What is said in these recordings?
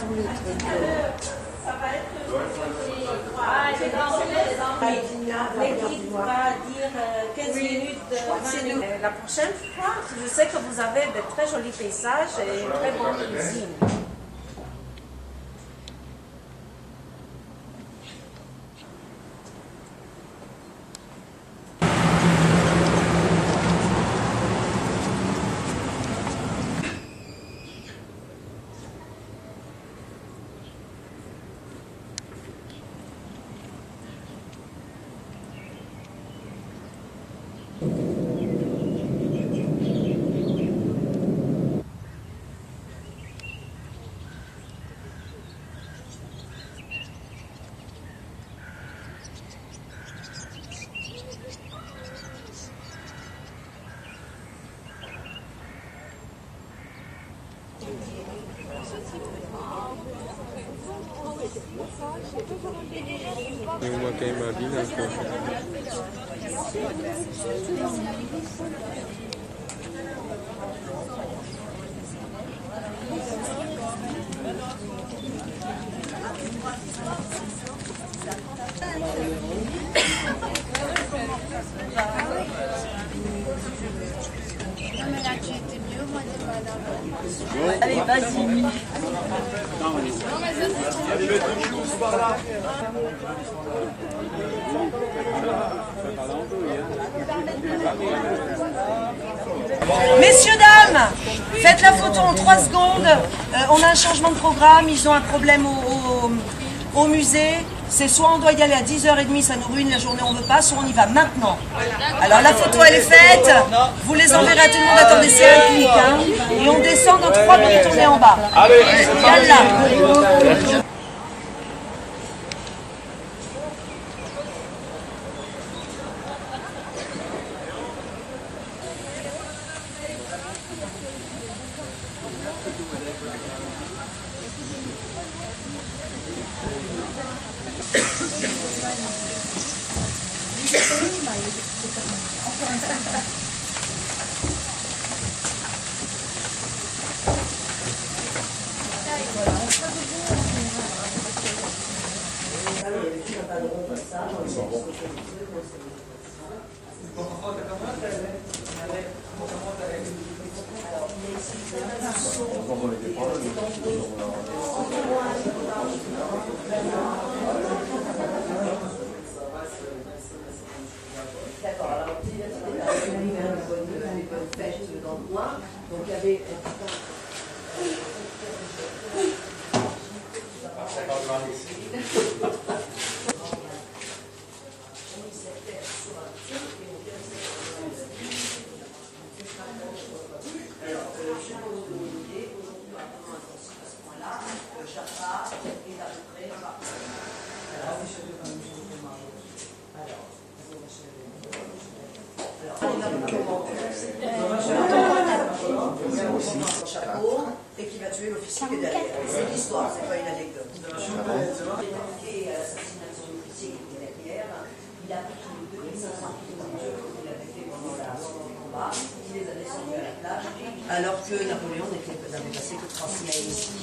tous les trucs. L'équipe va dire 15 minutes, 20 minutes. La prochaine fois, je sais que vous avez de très jolis paysages et une très bonne cuisine. Tem uma queimadinha na coxa. Allez, vas-y. Messieurs, dames, faites la photo en 3 secondes. On a un changement de programme, ils ont un problème au musée. C'est soit on doit y aller à 10h30, ça nous ruine la journée, on ne veut pas, soit on y va maintenant. Alors la photo elle est faite, vous les enverrez à tout le monde, attendez c'est un clic. Hein. Et on descend dans 3 minutes, on est en bas. Yallah. D'accord, alors donc il y avait chapeau et qui va tuer l'officier qui est derrière. C'est l'histoire, c'est pas une anecdote. Et l'assassinat de son officier qui était derrière, il a pris les 2500 kilos de nourriture qu'il avait fait pendant les combats, il les a descendus à la plage, alors que Napoléon n'avait passé que 3 semaines ici.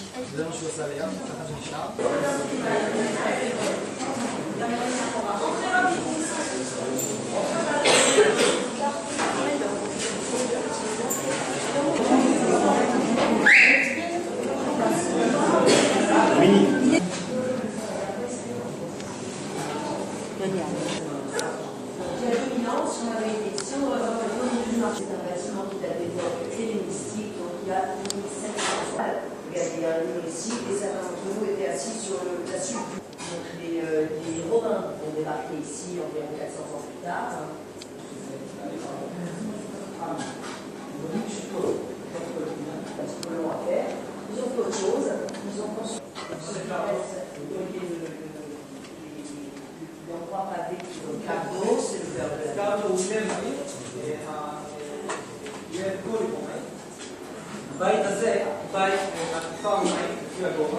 C'est un bâtiment qui date des époques hellénistiques, donc il y a 1700 ans. Regardez, il y a un mur ici, et certains d'entre vous étaient assis sur la suite. Donc les Romains ont débarqué ici environ 400 ans plus tard. Je suppose, un petit peu long à faire. Ils ont fait autre chose, ils ont construit l'endroit pavé qui est le cardo, c'est le verre de la הבית הזה, בית מהתקופה הרומאית, לפי הגובה.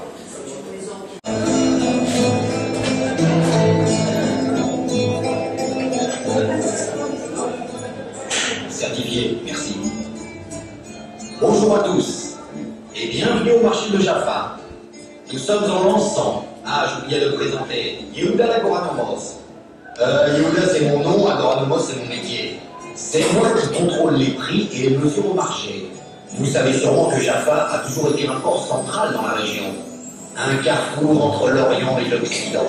Certifié, merci. Bonjour à tous et bienvenue au marché de Jaffa. Nous sommes en l'encens. Ah, j'oubliais de le présenter. Yehuda Agoranomos. Yehuda, c'est mon nom, Agoranomos, c'est mon métier. C'est moi qui contrôle les prix et les mesures au marché. Vous savez sûrement que Jaffa a toujours été un port central dans la région. Un carrefour entre l'Orient et l'Occident.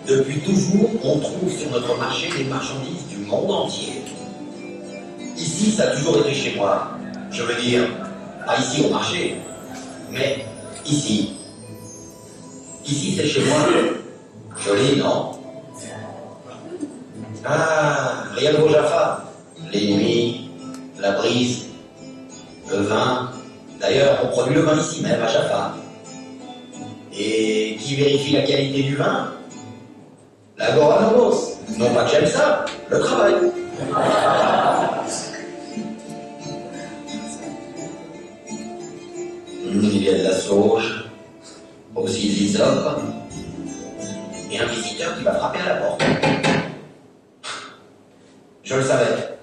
Depuis toujours, on trouve sur notre marché des marchandises du monde entier. Ici, ça a toujours été chez moi. Je veux dire, pas ici au marché, mais ici. Ici, c'est chez moi. Joli, non? Ah, rien de beau Jaffa. Les nuits, la brise, le vin. D'ailleurs, on produit le vin ici même, à Jaffa. Et qui vérifie la qualité du vin? L'Agoranomos. Non pas que j'aime ça, le travail. Il y a de la sauge, aussi de l'hysope, et un visiteur qui va frapper à la porte. Je le savais.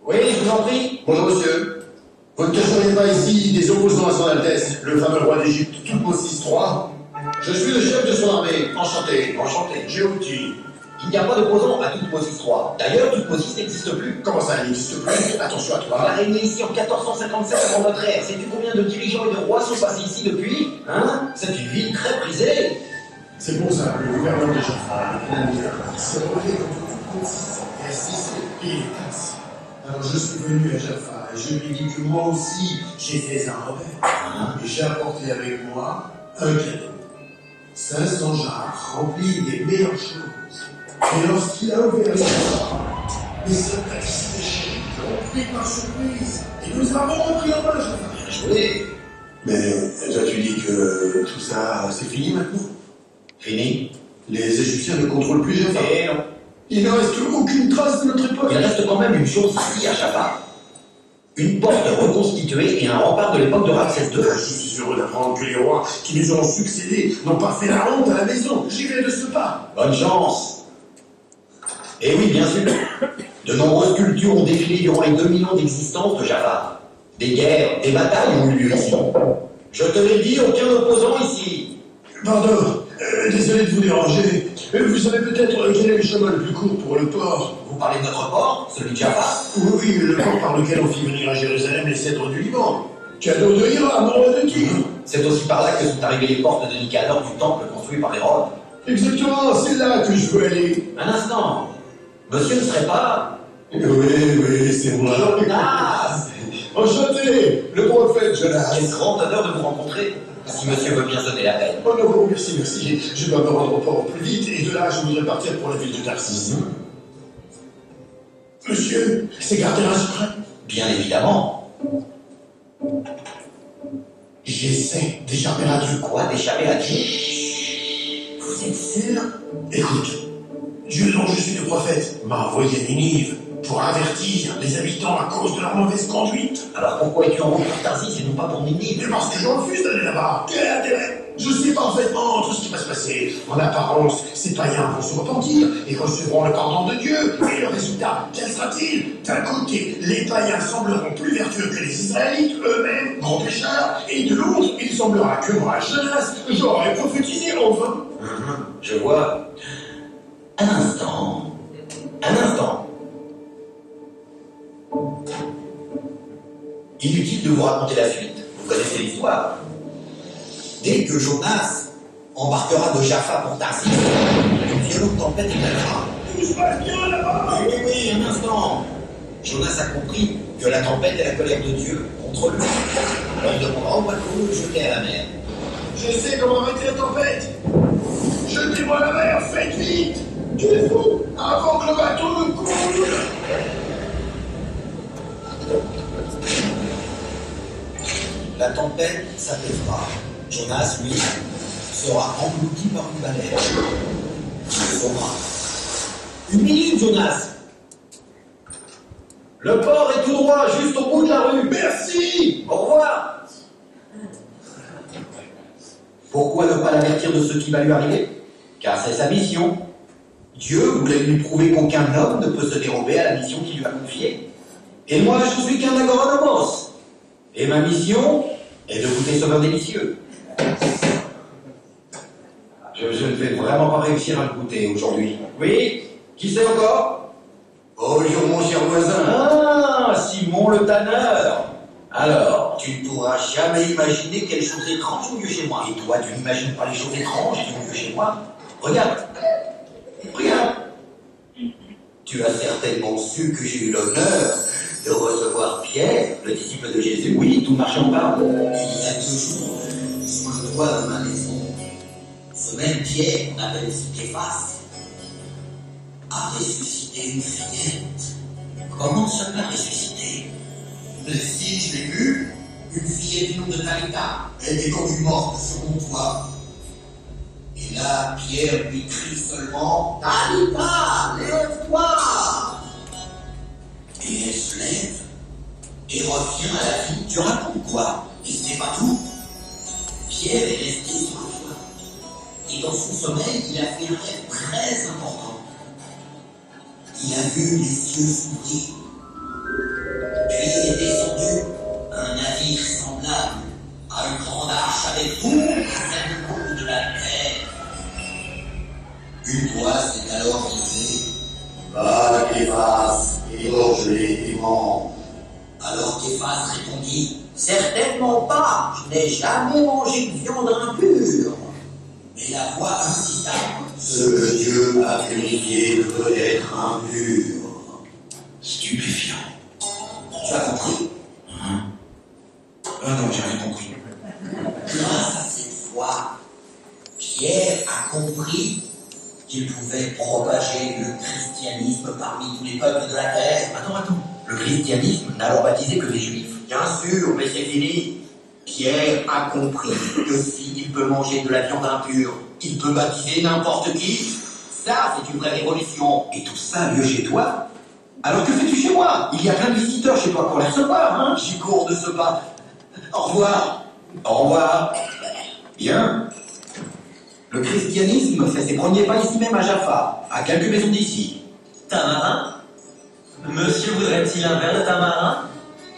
Oui, je vous en prie. Bonjour monsieur. Vous ne cacheriez pas ici des opposants à son Altesse, le fameux roi d'Égypte, Toutmosis III? Je suis le chef de son armée. Enchanté. Enchanté. Djibouti. Il n'y a pas d'opposant à Toutmosis III. D'ailleurs, Toutmosis n'existe plus. Comment ça n'existe plus? Attention à Il a toi. régné ici en 1457 avant notre ère. Sais-tu combien de dirigeants et de rois sont passés ici depuis? Hein? C'est une ville très prisée. C'est pour ça que le gouverneur de Jaffa s'est relevé contre Toutmosis et a cessé de payer les taxes. Alors je suis venu à Jaffa et je lui ai dit que moi aussi j'ai fait un revers. Et j'ai apporté avec moi un cadeau. 500 jarres remplis des meilleures choses. Et lorsqu'il a ouvert les jarres, les soldats qui se déchaient l'ont pris par surprise. Et nous avons pris en main Jaffa. Joué. Mais as-tu dit que tout ça c'est fini maintenant? Fini. Les Égyptiens ne contrôlent plus Jaffa. Et non. Il ne reste aucune trace de notre époque. Il reste quand même une chose ici à Jaffa. Une porte reconstituée et un rempart de l'époque de Ramsès II. Je suis heureux d'apprendre que les rois qui nous ont succédé n'ont pas fait la honte à la maison. J'y vais de ce pas. Bonne chance. Et oui, bien sûr. De nombreuses cultures ont défilé durant les 2 millions d'existence de Jaffa. Des guerres, des batailles ont eu lieu ici. Je te l'ai dit, aucun opposant ici. Pardon, désolé de vous déranger. Vous savez peut-être quel est le chemin le plus court pour le port? Vous parlez de notre port, celui de Jaffa? Oui, le port par lequel on fit venir à Jérusalem les cèdres du Liban. Cadeau de Hiram, roi de Tyr. C'est aussi par là que sont arrivées les portes de Nicanor du temple construit par Hérode. Exactement, c'est là que je veux aller. Un instant. Monsieur ne serait pas... Oui, c'est moi. Jonas! Enchanté, le prophète Jonas. Quel grand honneur de vous rencontrer. Si monsieur veut bien sonner la peine. Oh non, merci. Je dois me rendre au port au plus vite et de là, je voudrais partir pour la ville de Tarsis. Monsieur, c'est gardé un secret? Bien évidemment. J'essaie d'échapper à Dieu. Quoi, d'échapper à Dieu? Vous êtes sûr? Écoute, Dieu dont je suis le prophète m'a envoyé à Ninive pour avertir les habitants à cause de leur mauvaise conduite. Alors pourquoi es-tu en route pour Tarsis et non pas pour Ninive? Mais parce que je refuse d'aller là-bas. Quel intérêt? Je sais parfaitement tout ce qui va se passer. En apparence, ces païens vont se repentir et recevront le pardon de Dieu. Et le résultat, quel sera-t-il? D'un côté, les païens sembleront plus vertueux que les Israélites, eux-mêmes, grands pécheurs. Et de l'autre, il semblera que moi, Jonas, j'aurais prophétisé en vain. Je vois. Un instant. Inutile de vous raconter la suite. Vous connaissez l'histoire. Dès que Jonas embarquera de Jaffa pour Tarsis, une violente tempête éclatera. Tout se passe bien là-bas. Oui, un instant. Jonas a compris que la tempête est la colère de Dieu contre lui. Alors il demandera au bateau de le jeter à la mer. Je sais comment arrêter la tempête. Jetez-moi à la mer, faites vite. Tu es fou, avant que le bateau ne coule. La tempête s'apaisera. Jonas, lui, sera englouti par une baleine. Il sauvera. Une minute, Jonas. Le port est tout droit, juste au bout de la rue. Merci. Au revoir. Pourquoi ne pas l'avertir de ce qui va lui arriver? Car c'est sa mission. Dieu voulait lui prouver qu'aucun homme ne peut se dérober à la mission qu'il lui a confiée. Et moi, je suis qu'un agoranomos. Et ma mission est de goûter ce vin délicieux. Je ne vais vraiment pas réussir à le goûter aujourd'hui. Oui? Qui c'est encore? Bonjour mon cher voisin. Ah, Simon le tanneur. Alors, tu ne pourras jamais imaginer quelle chose étrange ont lieu chez moi. Et toi, tu n'imagines pas les choses étranges qui ont lieu chez moi? Regarde. Regarde. Tu as certainement su que j'ai eu l'honneur de recevoir Pierre, le disciple de Jésus. Oui, tout marche en barbe. Il y a 2 jours, sur le toit de ma maison, ce même Pierre, qu'on appelle aussi Képhas, a ressuscité une fillette. Comment cela ressuscité? Si, je l'ai vu, une fillette du nom de Talita. Elle était comme une morte sur mon toit. Et là, Pierre lui crie seulement « Talita, lève-toi !» Et elle se lève et revient à la vie. Tu racontes quoi? Et c'est pas tout. Pierre est resté sur le toit. Et dans son sommeil, il a fait un rêve très important. Il a vu les cieux s'ouvrir. Puis est descendu un navire semblable à une grande arche avec tous les animaux de la terre. Une voix s'est alors levée. Va, Képhas, égorge-les tes membres. Alors Képhas répondit, certainement pas, je n'ai jamais mangé de viande impure. Mais la voix insista, ce que Dieu a purifié ne peut être impur. Stupéfiant. Tu as compris? Non, j'ai rien compris. Grâce à cette voix, Pierre a compris qu'il pouvait propager le christianisme parmi tous les peuples de la terre. Attends. Le christianisme n'a alors baptisé que les juifs. Bien sûr, mais c'est fini. Pierre a compris que s'il peut manger de la viande impure, il peut baptiser n'importe qui. Ça, c'est une vraie révolution. Et tout ça a lieu chez toi? Alors que fais-tu chez moi? Il y a plein de visiteurs chez toi pour les recevoir, hein? J'y cours de ce pas. Au revoir. Au revoir. Bien. Le christianisme fait ses premiers pas ici même à Jaffa, à quelques maisons d'ici. Tamarin? Monsieur voudrait-il un verre de tamarin?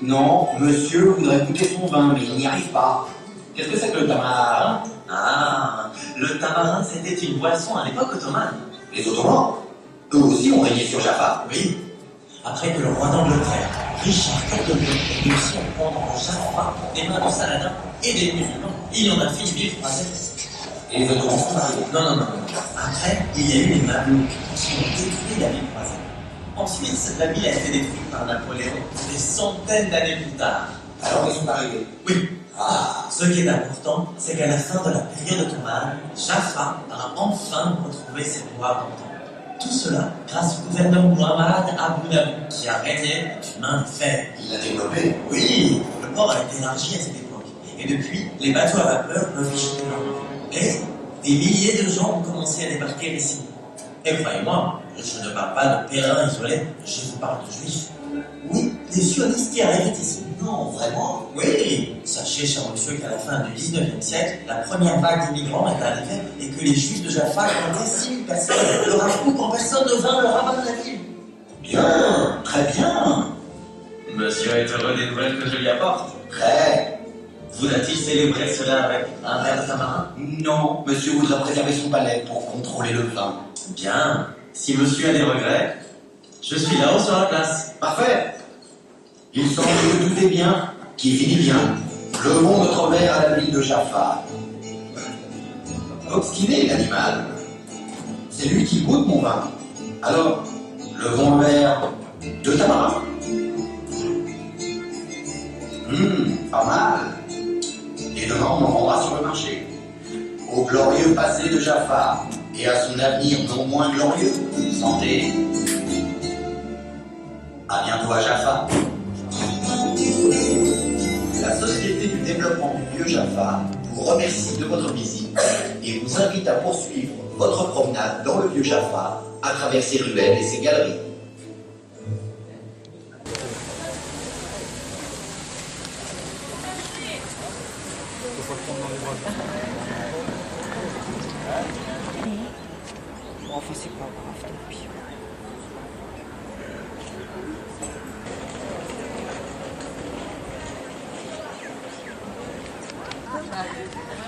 Non, monsieur voudrait goûter son vin, mais il n'y arrive pas. Qu'est-ce que c'est que le tamarin? Ah, le tamarin, c'était une boisson à l'époque ottomane. Les Ottomans? Eux aussi ont régné sur Jaffa. Oui. Après que le roi d'Angleterre, Richard IV, ait réussi à prendre Jaffa des mains de Saladin et des musulmans, il en a fait une ville française. Et les Ottomans sont arrivés. Non. Après, il y a eu les Mamelouks qui ont détruit la ville croisée. Ensuite, la ville a été détruite par Napoléon des centaines d'années plus tard. Alors ils sont arrivés. Oui. Ce qui est important, c'est qu'à la fin de la période ottomane, Jaffa a enfin retrouvé ses pouvoirs d'antan. Tout cela grâce au gouverneur Muhammad Abu Dhabi, qui a régné d'une main de fer. Il l'a développé. Oui, le port a été élargi à cette époque. Et depuis, les bateaux à vapeur peuvent y jeter leur eau. Et des milliers de gens ont commencé à débarquer ici. Et croyez-moi, je ne parle pas de pèlerins isolés, je vous parle de juifs. Oui, des sionistes qui arrivent ici. Non, vraiment? Oui, sachez, cher monsieur, qu'à la fin du 19e siècle, la première vague d'immigrants est arrivée et que les juifs de Jaffa comptaient 6 000 personnes. Le rabbin, quand personne ne vint, le rabbin de la ville. Bien, très bien. Monsieur est heureux des nouvelles que je lui apporte. Très. Vous a-t-il célébré cela avec un verre de tamarin? Non, monsieur voudrait préserver son palais pour contrôler le vin. Bien, si monsieur a des regrets, je suis là-haut sur la place. Parfait. Il semble que tout est bien, qui finit bien. Levons notre verre à la ville de Jaffa. Obstiné, l'animal. C'est lui qui goûte mon vin. Alors, levons le verre de tamarin. Pas mal. Et demain, on en vendra sur le marché. Au glorieux passé de Jaffa et à son avenir non moins glorieux. Santé. À bientôt à Jaffa. La Société du développement du Vieux Jaffa vous remercie de votre visite et vous invite à poursuivre votre promenade dans le Vieux Jaffa à travers ses ruelles et ses galeries. Enfin, c'est pas grave, tant pis.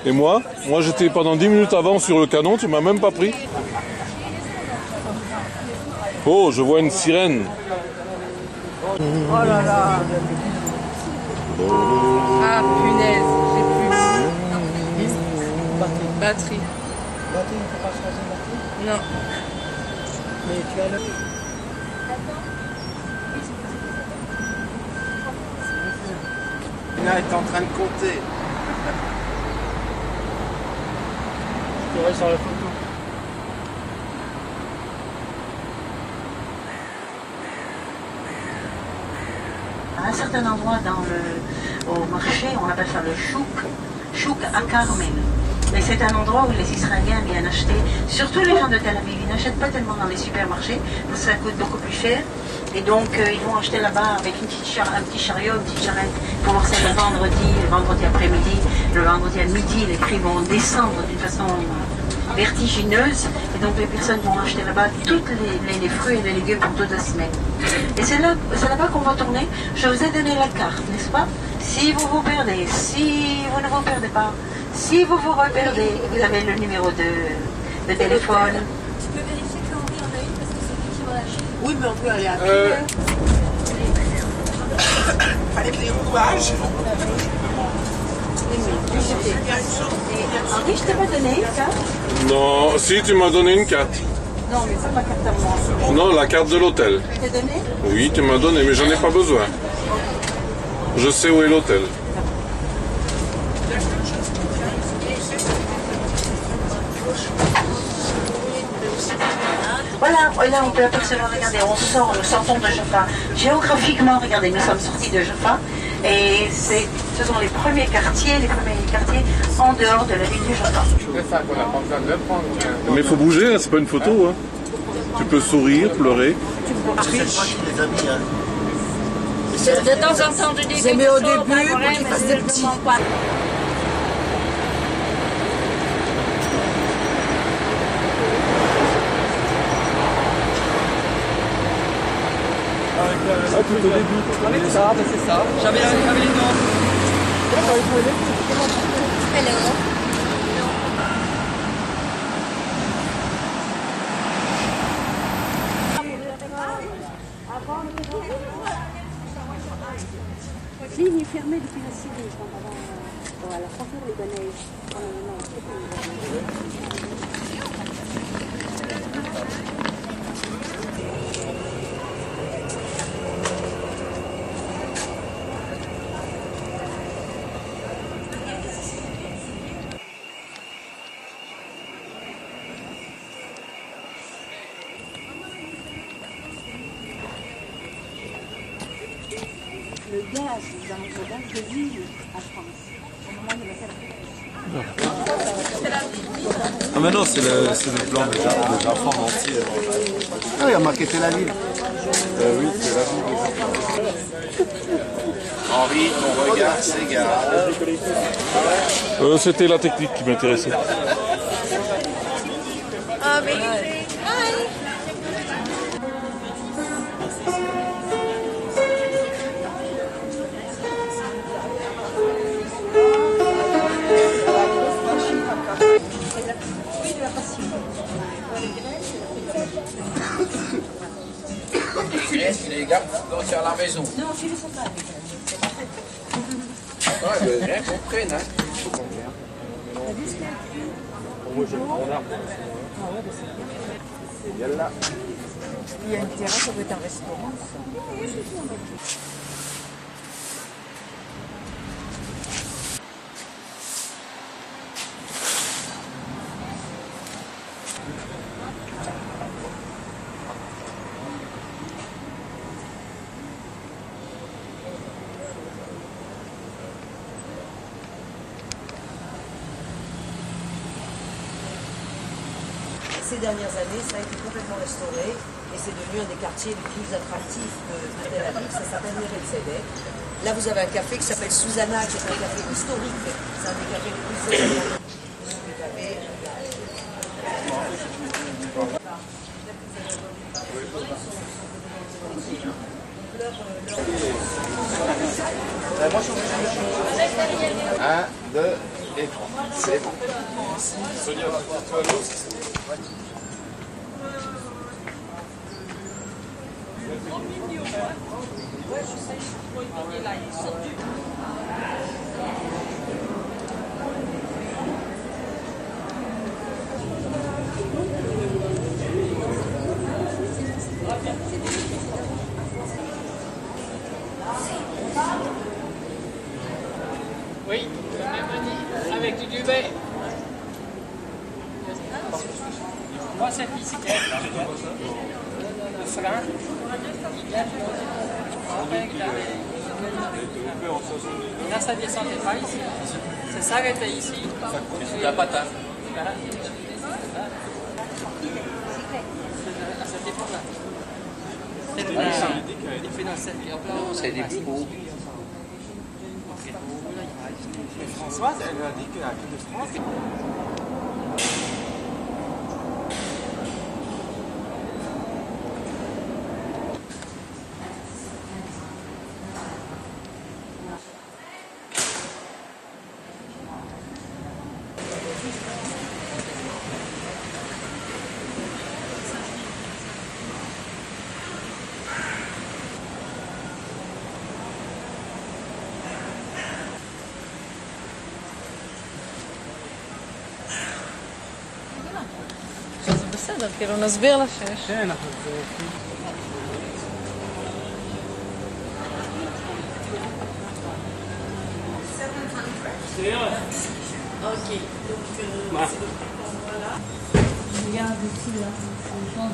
Et moi j'étais pendant 10 minutes avant sur le canon, tu m'as même pas pris. Oh, je vois une sirène. Oh là là. Ah punaise, j'ai plus. Batterie. Batterie, il ne faut pas changer de batterie? Non. Mais tu as le... Là, est en train de compter. Je serai sur la photo. À un certain endroit au marché, on appelle ça le chouk à Carmel. Mais c'est un endroit où les Israéliens viennent acheter, surtout les gens de Tel Aviv, ils n'achètent pas tellement dans les supermarchés, parce que ça coûte beaucoup plus cher. Et donc ils vont acheter là-bas avec un petit chariot, une petite charrette, pour voir ça le vendredi après-midi, le vendredi à midi, les prix vont descendre d'une façon vertigineuse. Et donc les personnes vont acheter là-bas tous les fruits et les légumes pour toute la semaine. Et c'est là-bas qu'on va tourner. Je vous ai donné la carte, n'est-ce pas? Si vous vous perdez, si vous ne vous perdez pas, si vous vous reperdez, vous avez le numéro de téléphone. Tu peux vérifier que Henri en a une parce que c'est lui qui va l'acheter. Oui, mais on peut aller à pied. Avec les rouages. Henri, je t'ai pas donné une carte? Non, si tu m'as donné une carte. Non, mais c'est pas carte à moi. Non, la carte de l'hôtel. Je t'ai donné? Oui, tu m'as donné, mais j'en ai pas besoin. Je sais où est l'hôtel. Voilà, là on peut apercevoir, regardez, nous sortons de Jaffa. Géographiquement, regardez, nous sommes sortis de Jaffa et ce sont les premiers quartiers en dehors de la ville de Jaffa. C'est ça qu'on a pas besoin de le prendre. Mais il faut bouger, hein, c'est pas une photo. Hein. Tu peux sourire, pleurer. De temps en temps, je dis J'ai mis au début pour qu'il fasse des petits. Tout au début. C'est ça, c'est ça. J'avais les dents. Ligne fermée depuis la Syrie, à la frontière libanaise. Le gaz, nous avons le gaz de l'huile à France, au moment de la célébration. Ah mais non, c'est le plan de Jaffa entier. Ah, il y a marqué Tel Aviv. Oui, c'est la ville. Henri, on regarde ces gars. C'était la technique qui m'intéressait. Ah, mais Les gars, vont sur la maison. Non, je ne sais pas. Ouais, rien qu'on prenne, hein. Il y a une terrasse, ça doit être un restaurant. Ces dernières années, ça a été complètement restauré et c'est devenu un des quartiers les plus attractifs de Tel Aviv. Ça s'appelle Neret Tzedek. Là, vous avez un café qui s'appelle Susanna, qui est un café historique. C'est un des cafés les plus célèbres. Un, deux, C'est bon. Sonia, toi, l'eau, c'est Ouais, je sais, il est là, il sort du... Oui, avec du duvet. Moi, cette bicyclette, le frein, là, ça descendait pas ici. Ça s'arrêtait ici. Il n'y a pas de taf. Voilà. Ça dépend là. C'est des bureaux. Françoise, elle a dit qu'à la Coupe de France. בסדר, כאילו נסביר לה שיש. כן, אנחנו... Ok, donc voilà. Regarde ici, là, c'est genre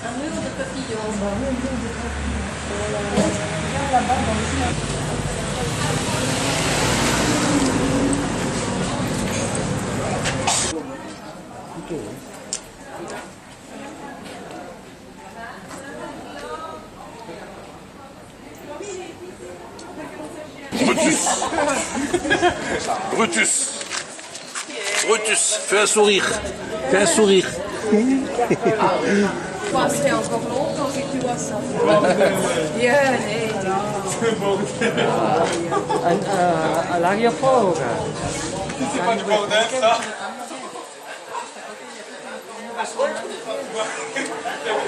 Un mur de papillons. Regarde là-bas, dans le Brutus. Brutus, fais un sourire. Fais un sourire. C'est encore long quand tu vois ça. À l'aéroport. C'est pas du bordel, ça.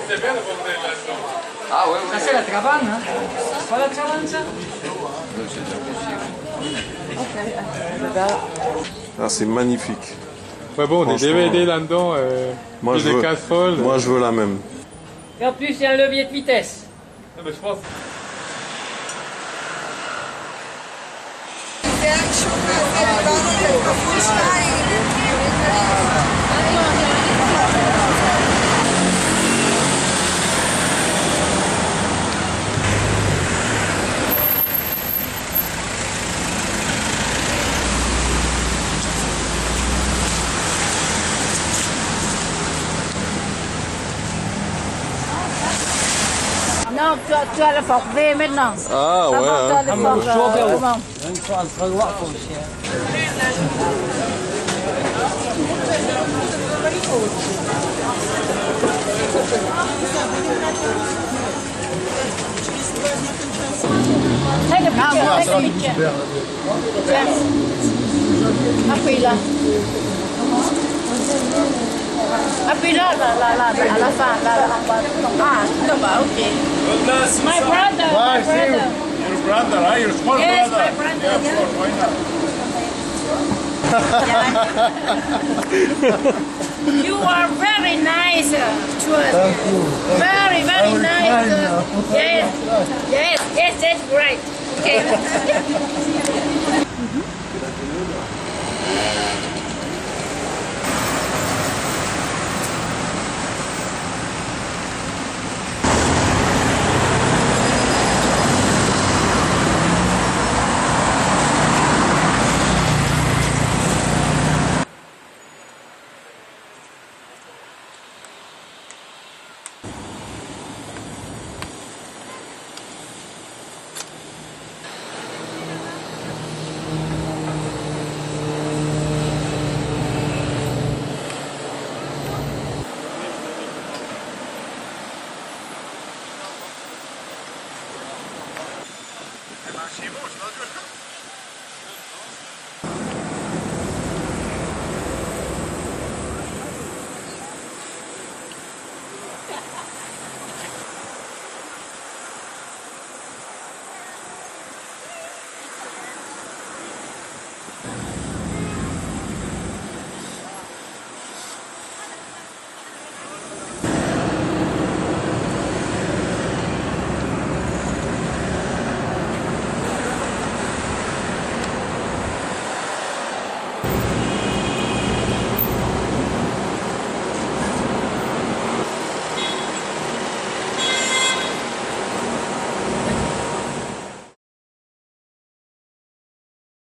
C'est bien le bordel là-dedans. Ah ouais, Ça c'est la travane, hein. C'est pas la travane, ça? Ah, c'est magnifique. Ouais, bon, des DVD là-dedans, moi, des casseroles. Moi, je veux la même. Et en plus, il y a un levier de vitesse. Ah, ben, je pense. Non, tu as le forfait maintenant. Ah ouais. Avant, tu as le forfait. Comment? Take a picture, take a picture. Yes. Appuie là. Appuie là, à la fin, là, en bas. Ah, là-bas, ok. My brother, my brother. Your brother, right? Your small Yes, brother. my brother, Yeah, yeah. of course, why not? You are very nice to us. Very, very nice. Yes, that's great. Okay.